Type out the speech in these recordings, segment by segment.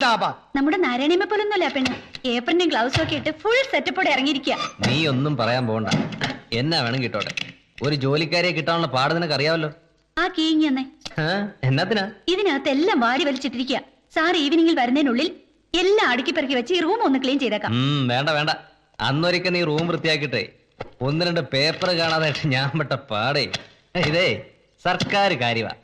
നമ്മുടെ നാരായണിയമ്മ പോലൊന്നുമല്ല പെണ്ണ്. ഏപ്രിലും ഗ്ലൗസും ഒക്കെ ഇട്ട് ഫുൾ സെറ്റപ്പോടെ ഇറങ്ങിയിരിക്കുക. നീ ഒന്നും പറയാൻ പോകണ്ട, എന്നാ വേണം കിട്ടോട്ടെ. ഒരു ജോലിക്കാരിയെ കിട്ടാനുള്ള പാട് നിനക്ക് അറിയാമല്ലോ. ആ കീങ്ങി തന്നെ എന്നാത്തിനാ? ഇതിനകത്ത് എല്ലാം വാരി വലിച്ചിട്ടിരിക്കുക. സാർ ഈവനിങ്ങിൽ വരുന്നതിനുള്ളിൽ എല്ലാം അടുക്കി പെറുക്കി വെച്ച് ഈ റൂം ഒന്ന് ക്ലീൻ ചെയ്തേക്കാം. വേണ്ട വേണ്ട, അന്നൊരിക്കൽ നീ റൂം വൃത്തിയാക്കിട്ടെ 1-2 പേപ്പർ കാണാതായിട്ട് ഞാൻ പെട്ട പാടേ. ഇതേ സർക്കാർ കാര്യമാ.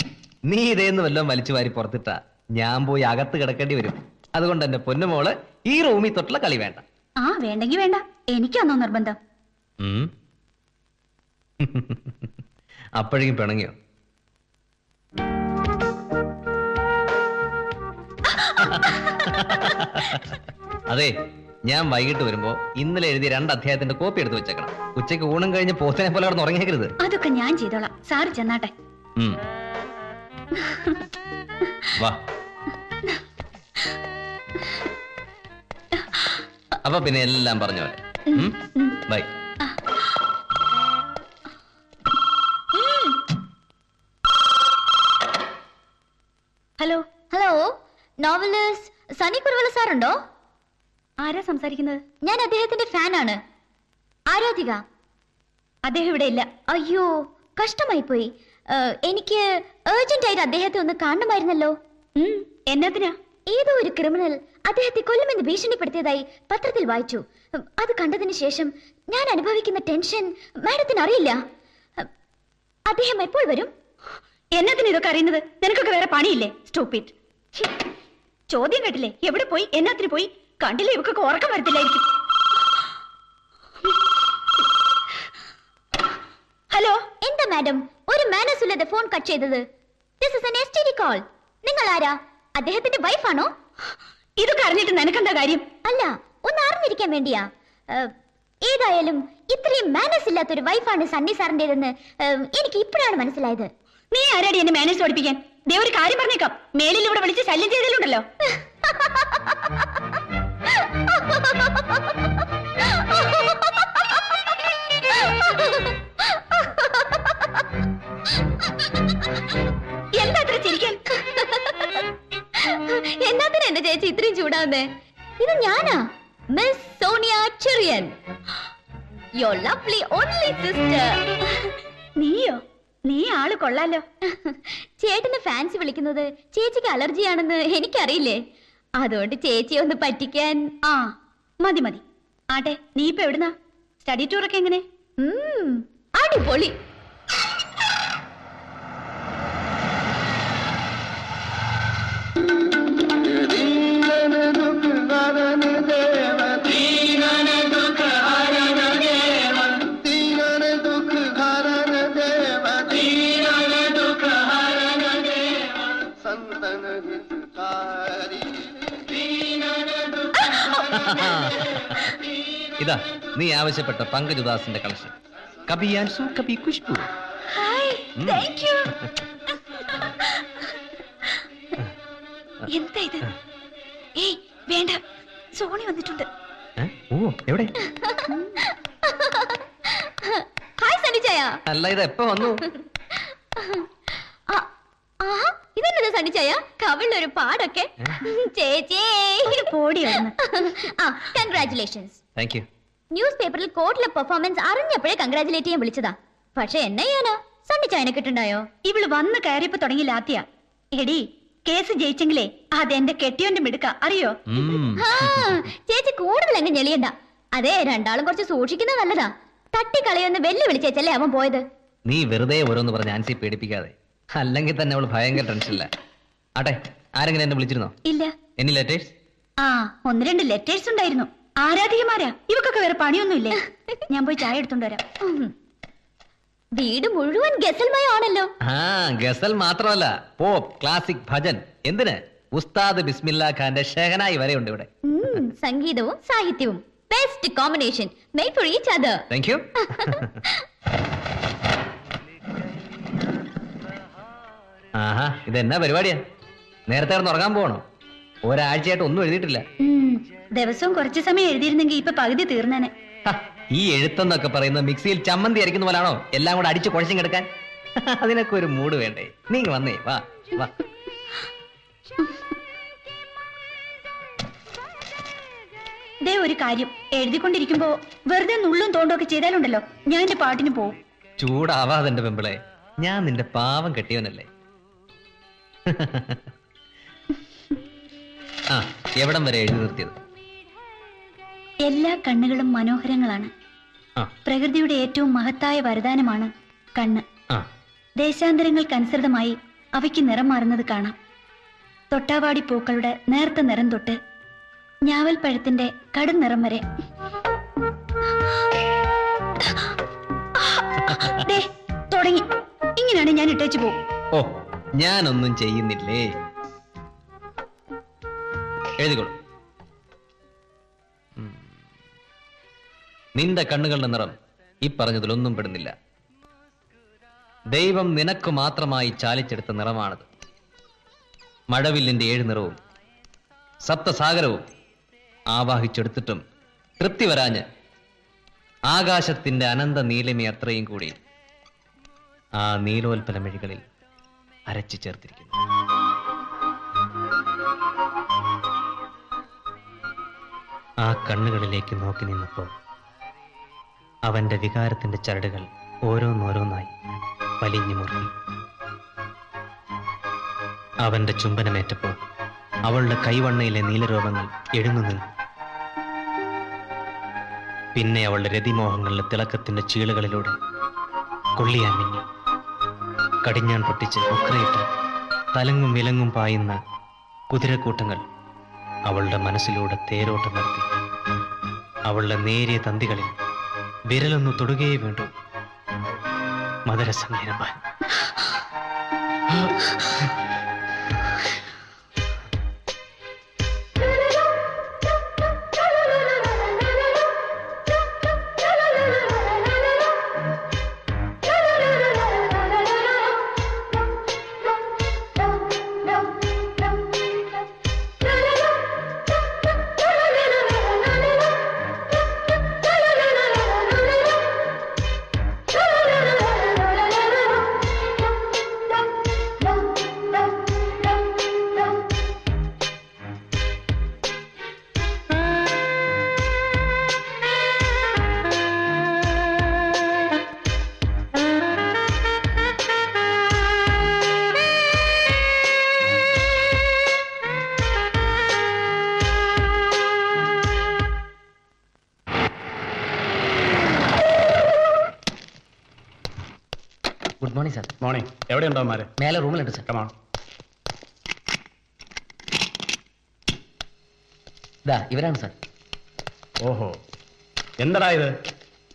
നീ ഇതേന്ന് വല്ലതും വലിച്ചു വാരി പുറത്തിട്ടാ ഞാൻ പോയി അകത്ത് കിടക്കേണ്ടി വരും. അതുകൊണ്ട് എന്റെ പൊന്നുമോള് ഈ റൂമിൽ തൊട്ടുള്ള കളി വേണ്ട. ആ വേണ്ടെങ്കി വേണ്ട, എനിക്കാന്നോ നിർബന്ധം? അപ്പോഴേക്കും പിണങ്ങിയോ? അതെ, ഞാൻ വൈകിട്ട് വരുമ്പോ ഇന്നലെ എഴുതിയ 2 അധ്യായത്തിന്റെ കോപ്പി എടുത്ത് വെച്ചേക്കണം. ഉച്ചയ്ക്ക് ഊണും കഴിഞ്ഞ് പോത്തിനെ പോലെ അവിടെ ഉറങ്ങിയേക്കരുത്. അതൊക്കെ ഞാൻ ചെയ്തോളാം, സാറ് ചെന്നാട്ടെ. വാ. അപ്പൊ പിന്നെ എല്ലാം പറഞ്ഞ പോലെ. Bye. Hello hello, novelist Sunny Kuruvala സാറുണ്ടോ? ആരാ സംസാരിക്കുന്നത്? ഞാൻ അദ്ദേഹത്തിന്റെ ഫാനാണ്, ആരാധിക. അദ്ദേഹം ഇവിടെ ഇല്ല. അയ്യോ, കഷ്ടമായി പോയി. എനിക്ക് ഏർജന്റ് ആയിട്ട് അദ്ദേഹത്തെ ഒന്ന് കാണണമായിരുന്നല്ലോ. എന്നതിനാ? ഏതോ ഒരു ക്രിമിനൽ അദ്ദേഹത്തെ കൊല്ലുമെന്ന് ഭീഷണിപ്പെടുത്തിയതായി പത്രത്തിൽ വായിച്ചു. അത് കണ്ടതിന് ശേഷം ഞാൻ അനുഭവിക്കുന്ന ടെൻഷൻ മാഡത്തിന് അറിയില്ല. അദ്ദേഹം എപ്പോൾ വരും? എന്നതിന് ഇതൊക്കെ അറിയുന്നത്? നിനക്കൊക്കെ വേറെ പണിയില്ലേ? സ്റ്റൂപ്പിഡ്. ചോദ്യം കേട്ടില്ലേ? എവിടെ പോയി, എന്നത്തിന് പോയി? കണ്ടില്ലേ, ഇവക്കൊക്കെ ഉറക്കം വരത്തില്ലായിരിക്കും. ഹലോ, എന്താ മാഡം ഒരു മാനേഴ്സ് ഇല്ലാതെ ഫോൺ കട്ട് ചെയ്തത്? This is an STD call. നിങ്ങൾ ആരാ? അദ്ദേഹത്തിന്റെ വൈഫാണോ? ഇതൊക്കെ അറിഞ്ഞിട്ട് നിനക്കെന്താ കാര്യം? അല്ല, ഒന്ന് അറിഞ്ഞിരിക്കാൻ വേണ്ടിയാ. ഏതായാലും ഇത്രയും മാനേഴ്സ് ഇല്ലാത്തൊരു വൈഫാണ് സണ്ണി സാറിന്റേതെന്ന് എനിക്ക് ഇപ്പോഴാണ് മനസ്സിലായത്. നീ ആരാടി എന്നെ മാനേജ് പഠിപ്പിക്കാൻ? ദേ ഒരു കാര്യം പറഞ്ഞേക്കാം, മേലിൽ ഇവിടെ വിളിച്ച് ശല്യം ചെയ്തതിലുണ്ടല്ലോ. എന്താ അത്ര ചിരിക്കാൻ? എന്നാത്തിന് എന്റെ ചേച്ചി ഇത്രയും ചൂടാവുന്നേ? ഇത് ഞാനാ, miss Sonia Cherian, your lovely only sister. നീയോ? നീ ആള് കൊള്ളാലോ. ചേട്ടന് ഫാൻസി വിളിക്കുന്നത് ചേച്ചിക്ക് അലർജിയാണെന്ന് എനിക്കറിയില്ലേ. അതുകൊണ്ട് ചേച്ചിയെ ഒന്ന് പറ്റിക്കാൻ. ആ മതി മതി. ആട്ടെ, നീ ഇപ്പൊ എവിടുന്നാ? സ്റ്റഡി ടൂറൊക്കെ എങ്ങനെ? അടിപൊളി. ഇതാ നീ ആവശ്യപ്പെട്ട പങ്കജ് ഉദാസിന്റെ collection. Kabhi Aansu Kabhi Khushboo. Hi, thank you. എന്താ ഇത്? ഏയ് വേണ്ട, സോണി വന്നിട്ടുണ്ട്. ഓ എവിടെ? ഹായ് സണ്ണിച്ചായ. അല്ല, ഇത് എപ്പോ വന്നു? ഇതെന്നത് സണ്ണിച്ചായ, കവിളിലൊരു പാടൊക്കെ. ചേച്ചി പോടിയാണ്. കൺഗ്രാറ്റുലേഷൻസ്. Thank you. ന്യൂസ് പേപ്പറിൽ കോർട്ടിലെ പെർഫോമൻസ് അറിഞ്ഞപ്പോഴേ കൺഗ്രാറ്റുലേറ്റ് ചെയ്യാൻ വിളിച്ചതാ. പക്ഷെ എന്നെ ചെയ്യാനാ, സണ്ണിച്ചായനെ കിട്ടുണ്ടായോ? ഇവള് വന്ന് കയറിയപ്പോ തുടങ്ങി ലാത്തിയ. എടി, കേസ് ജയിച്ചെങ്കിലേ അതെന്റെ കെട്ടിയോന്റെ മിടുക്ക, അറിയോ? ചേച്ചി കൂടുതൽ അങ്ങ് ഞെളിയണ്ട. അതെ, രണ്ടാളും കുറച്ച് സൂക്ഷിക്കുന്നത് നല്ലതാ. തട്ടിക്കളയൊന്ന് വെല്ലു വിളിച്ചേച്ചല്ലേ അവൻ പോയത്. നീ വെറുതെ ഓരോന്ന് പറഞ്ഞ് ആൻസി പേടിപ്പിക്കാതെ. അല്ലെങ്കിൽ തന്നെ അവള് ഭയങ്കര ടെൻഷനില്ല. ആട്ടെ, ആരെങ്കിലും എന്നെ വിളിച്ചിരുന്നോ? ഇല്ല. Any letters? 1-2 ലെറ്റേഴ്സ് ഉണ്ടായിരുന്നു. ആരാധികമാരാ. ഇവക്കൊക്കെ വേറെ പണിയൊന്നുമില്ലേ? ഞാൻ പോയി ചായ എടുത്തോണ്ട് വരാം. വീട് മുഴുവൻ ഗസൽമയാണല്ലോ. ഗസൽ മാത്രമല്ല, പോപ്പ്, ക്ലാസിക്, ഭജൻ, എന്തിന് ഉസ്താദ് ബിസ്മില്ലാ ഖാന്റെ ഷെഹനായി വരെ ഉണ്ട് ഇവിടെ. സംഗീതവും സാഹിത്യവും best combination, made for each other. Thank you. ആഹാ, ഇതെന്നാ പരിപാടിയാ? നേരത്തെ കിടന്ന് ഉറങ്ങാൻ പോകണോ? ഒരാഴ്ചയായിട്ട് ഒന്നും എഴുതിയിട്ടില്ല. ദിവസവും കുറച്ച് സമയം എഴുതിയിരുന്നെങ്കിൽ ഇപ്പൊ പകുതി തീർന്നേനെ. ഈ എഴുത്തെന്നൊക്കെ പറയുന്നത് മിക്സിയിൽ ചമ്മന്തി അരയ്ക്കുന്ന പോലാണോ എല്ലാം കൂടെ അടിച്ച് കുഴച്ചും കിടക്കാൻ? അതിനൊക്കെ ഒരു മൂഡ് വേണ്ടേ? നീ വന്നേ, വാ വാ. ദേ ഒരു കാര്യം, എഴുതിക്കൊണ്ടിരിക്കുമ്പോ വെറുതെ നുള്ളും തോണ്ടൊക്കെ ചെയ്താലുണ്ടല്ലോ ഞാൻ എന്റെ പാട്ടിന് പോവും. ചൂടാവാതെ എന്റെ പെമ്പിളെ, ഞാൻ നിന്റെ പാവം കെട്ടിയവനല്ലേ. ആ, എവിടം വരെ എഴുതി നിർത്തിയത്? എല്ലാ കണ്ണുകളും മനോഹരങ്ങളാണ്. പ്രകൃതിയുടെ ഏറ്റവും മഹത്തായ വരദാനമാണ് കണ്ണ്. ദേശാന്തരങ്ങൾക്കനുസൃതമായി അവയ്ക്ക് നിറം മാറുന്നത് കാണാം. തൊട്ടാവാടി പൂക്കളുടെ നേർത്ത നിറം തൊട്ട് ഞാവൽപ്പഴത്തിന്റെ കടും നിറം വരെ. തുടങ്ങി. ഇങ്ങനെയാണ് ഞാൻ ഇട്ടേച്ചു പോകും. ഓ, ഞാനൊന്നും ചെയ്യുന്നില്ലേ. എഴുതിക്കോളൂ. നിന്റെ കണ്ണുകളുടെ നിറം ഈ പറഞ്ഞതിലൊന്നും പെടുന്നില്ല. ദൈവം നിനക്ക് മാത്രമായി ചാലിച്ചെടുത്ത നിറമാണത്. മഴവില്ലിന്റെ 7 നിറവും സപ്തസാഗരവും ആവാഹിച്ചെടുത്തിട്ടും തൃപ്തി വരാഞ്ഞ് ആകാശത്തിന്റെ അനന്ത നീലിമ അത്രയും കൂടി ആ നീലോൽപ്പല മിഴികളിൽ അരച്ചു ചേർത്തിരിക്കുന്നു. ആ കണ്ണുകളിലേക്ക് നോക്കി നിന്നപ്പോൾ അവന്റെ വികാരത്തിന്റെ ചരടുകൾ ഓരോന്നോരോന്നായി വലിഞ്ഞു മുറുകി. അവന്റെ ചുംബനമേറ്റപ്പോൾ അവളുടെ കൈവണ്ണയിലെ നീലരോമങ്ങൾ എഴുന്നു നിന്നു. പിന്നെ അവളുടെ രതിമോഹങ്ങളുടെ തിളക്കത്തിന്റെ ചീളുകളിലൂടെ കൊള്ളിയാൻ മിന്നി. കടിഞ്ഞാൻ പൊട്ടിച്ച് ഒക്രയിട്ട് തലങ്ങും വിലങ്ങും പായുന്ന കുതിരക്കൂട്ടങ്ങൾ അവളുടെ മനസ്സിലൂടെ തേരോട്ടം നടത്തി. അവളുടെ നേരിയ തന്തികളിൽ വിരലൊന്നു തൊടുകയേ വേണ്ടു. മധുരസംഗീതമായി ഗുഡ് മോർണിംഗ് സാർ. മോർണിംഗ്. എവിടെ ഉണ്ടോമാര്? മേലെ റൂമിലുണ്ട് സാർ. കമാൺ. ഇവരാണ് സാർ. ഓഹോ, എന്താടാ ഇത്?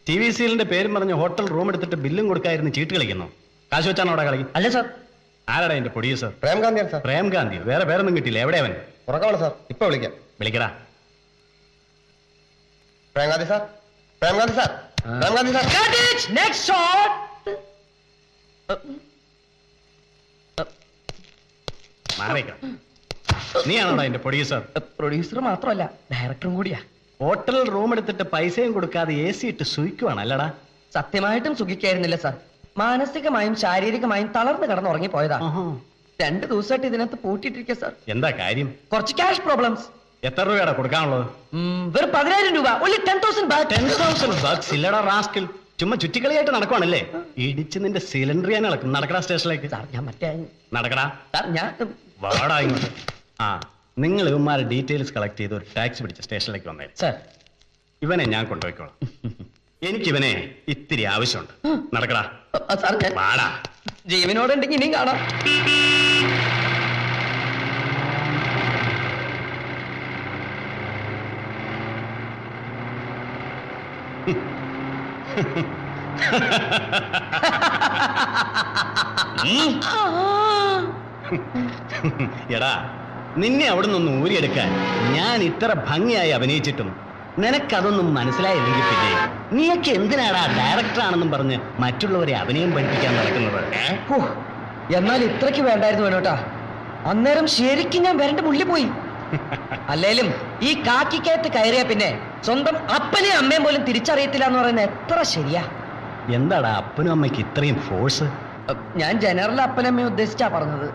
TVCLന്റെ പേരും പറഞ്ഞ് ഹോട്ടൽ റൂം എടുത്തിട്ട് ബില്ലും കൊടുക്കായിരുന്നു ചീട്ട് കളിക്കുന്നു. കാശ് വെച്ചാണോ അവിടെ കളി? അല്ല സാർ. ആരാടാ എന്റെ പ്രൊഡ്യൂസർ? പ്രേംകാന്തിയാണ് സാർ. പ്രേംകാന്തി? വേറെ പേരൊന്നും കിട്ടിയില്ല. എവിടെ അവൻ? ഉറക്കമാണ് സാർ. ഇപ്പൊ വിളിക്കാം. വിളിക്കടാ. Premkanthi sir, Premkanthi sir, Premkanthi sir. Next shot. നീയാണോടാ എന്റെ പ്രൊഡ്യൂസർ? പ്രൊഡ്യൂസർ മാത്രമല്ല, ഡയറക്ടറും കൂടിയാ. ഹോട്ടൽ റൂം എടുത്തിട്ട് പൈസയും കൊടുക്കാതെ AC ഇട്ട് സുഖിക്കുവാണ് അല്ലടാ? സത്യമായിട്ടും സുഖിക്കായിരുന്നില്ല സാർ. മാനസികമായും ശാരീരികമായും തളർന്നു കിടന്നുറങ്ങി പോയതാ. 2 ദിവസമായിട്ട് ഇതിനകത്ത് പൂട്ടിയിട്ടിരിക്കുക സാർ. എന്താ കാര്യം? കുറച്ച് ക്യാഷ് പ്രോബ്ലംസ്. എത്ര രൂപയാടാ കൊടുക്കാനുള്ളത്? വെറും 10,000 രൂപ. only 10,000 baht. 10,000 bucks ഇല്ലടാ റാസ്കിൽ. ചുമ്മാ ചുറ്റിക്കളിയായിട്ട് നടക്കുവാണല്ലേ? ഇടിച്ച് നിന്റെ സിലിണ്ടർ ഞാൻ ഇളക്കും. നടക്കടാ സ്റ്റേഷനിലേക്ക്. സാർ ഞാൻ മറ്റേ നടക്കടാ. സാർ ഞാൻ വാടാ ഇങ്ങോട്ട്. ആ, നിങ്ങൾ ഇവന്മാരെ ഡീറ്റെയിൽസ് കളക്ട് ചെയ്ത് ഒരു ടാക്സി പിടിച്ച് സ്റ്റേഷനിലേക്ക് വന്നേ. സാർ ഇവനെ ഞാൻ കൊണ്ടുപോയിക്കോളാം. എനിക്കിവനെ ഇത്തിരി ആവശ്യമുണ്ട്. നടക്കടാ. സാർ ഞാൻ വാടാ. ജീവനോടുണ്ടെങ്കിൽ ഇനിയും കാണാം. എടാ, നിന്നെ അവിടെ നിന്ന് ഊരിയെടുക്കാൻ ഞാൻ ഇത്ര ഭംഗിയായി അഭിനയിച്ചിട്ടും നിനക്കതൊന്നും മനസ്സിലായില്ലെങ്കിൽ പിന്നെ നീയൊക്കെ എന്തിനാടാ ഡയറക്ടറാണെന്നും പറഞ്ഞ് മറ്റുള്ളവരെ അഭിനയം പഠിപ്പിക്കാൻ നടക്കുന്നത്? എന്നാൽ ഇത്രയ്ക്ക് വേണ്ടായിരുന്നു വേണോട്ടാ. അന്നേരം ശരിക്കും ഞാൻ വരണ്ട മുള്ളി പോയി. അല്ലേലും ഈ കാക്കിക്കയത്ത് കയറിയ പിന്നെ സ്വന്തം അപ്പനെയും അമ്മയും പോലും തിരിച്ചറിയത്തില്ല എന്ന് പറയുന്നത് എത്ര ശരിയാ. എന്താടാ അപ്പനും അമ്മയ്ക്ക് ഇത്രയും ഫോഴ്സ്? ഞാൻ ജനറൽ അപ്പനമ്മയെ ഉദ്ദേശിച്ചാ പറഞ്ഞത്.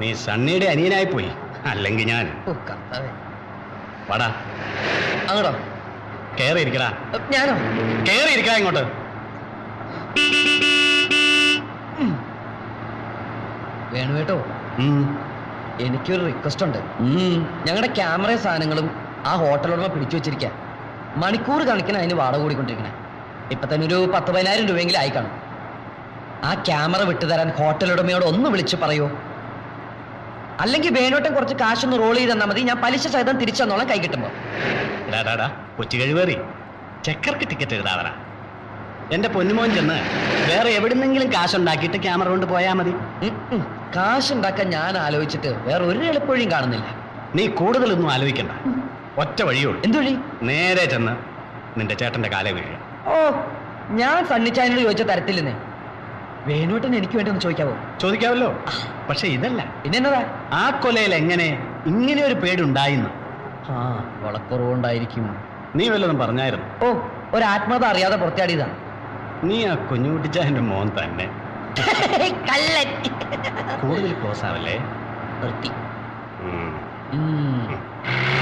നീ സണ്ണിയുടെ അനിയനായി പോയി. അല്ലെങ്കിൽ ഞാൻ വാടാ, അങ്ങോട്ടോ? കേറി ഇരിക്കടാ. ഞാനോ? കേറി ഇരിക്കടാ ഇങ്ങോട്ട്. വേണു കേട്ടോ, ഉം. എനിക്കൊരു റിക്വസ്റ്റ് ഉണ്ട്. ഞങ്ങളുടെ ക്യാമറ സാധനങ്ങളും ആ ഹോട്ടൽ ഉടമ പിടിച്ചു വെച്ചിരിക്കുക. മണിക്കൂർ കണക്കിന് അതിന് വാടക കൂടിക്കൊണ്ടിരിക്കണേ. ഇപ്പൊ തന്നെ ഒരു 10,000-12,000 രൂപയെങ്കിലും ആയി കാണും. ആ ക്യാമറ വിട്ടുതരാൻ ഹോട്ടൽ ഉടമയോട് ഒന്ന് വിളിച്ചു പറയൂ. അല്ലെങ്കിൽ വേണോട്ടം കുറച്ച് കാശൊന്ന് റോൾ ചെയ്ത് തന്നാൽ മതി. ഞാൻ പലിശ സഹിതം തിരിച്ചു തന്നോളാം കൈ കിട്ടുമ്പോ. എടാടാ, കൊച്ചു കഴിവേറി ചെക്കർക്ക് ടിക്കറ്റ് എഴുതാതടാ. എന്റെ പൊന്നുമോൻ ചെന്ന് വേറെ എവിടുന്നെങ്കിലും കാശുണ്ടാക്കിയിട്ട് ക്യാമറ കൊണ്ട് പോയാൽ മതി. കാശുണ്ടാക്കാൻ ഞാൻ ആലോചിച്ചിട്ട് വേറെ ഒരു എളുപ്പവഴിയും കാണുന്നില്ല. നീ കൂടുതലൊന്നും ആലോചിക്കണ്ട, ഒറ്റ വഴിയുള്ളൂ. എന്ത് വഴി? നേരെ ചെന്ന് നിന്റെ ചേട്ടന്റെ കാലേ വീഴുക. ഓ, ഞാൻ സണ്ണിച്ചായനോട് ചോദിച്ച തരത്തില്ലെന്നേ. വേണുവേട്ടൻ എനിക്ക് വേണ്ടി ഒന്ന് ചോദിക്കാവോ? ചോദിക്കാവല്ലോ, പക്ഷെ ഇതല്ല. പിന്നെന്നതാ? ആ കൊലയിൽ എങ്ങനെ ഇങ്ങനെ ഒരു പേടുണ്ടായിന്ന്? ആ, വളക്കുറവുണ്ടായിരിക്കും. നീ വല്ലതും പറഞ്ഞായിരുന്നു? ഓ, ഒരു ആത്മകഥ അറിയാതെ പുറത്താടിയതാ. നീ ആ കുഞ്ഞുകുട്ടിച്ചായന്റെ മോൻ തന്നെ. കള്ളൻ. കൂടുതൽ ക്ലോസ് ആവല്ലേ? നിർത്തി. ഉം. ഉം.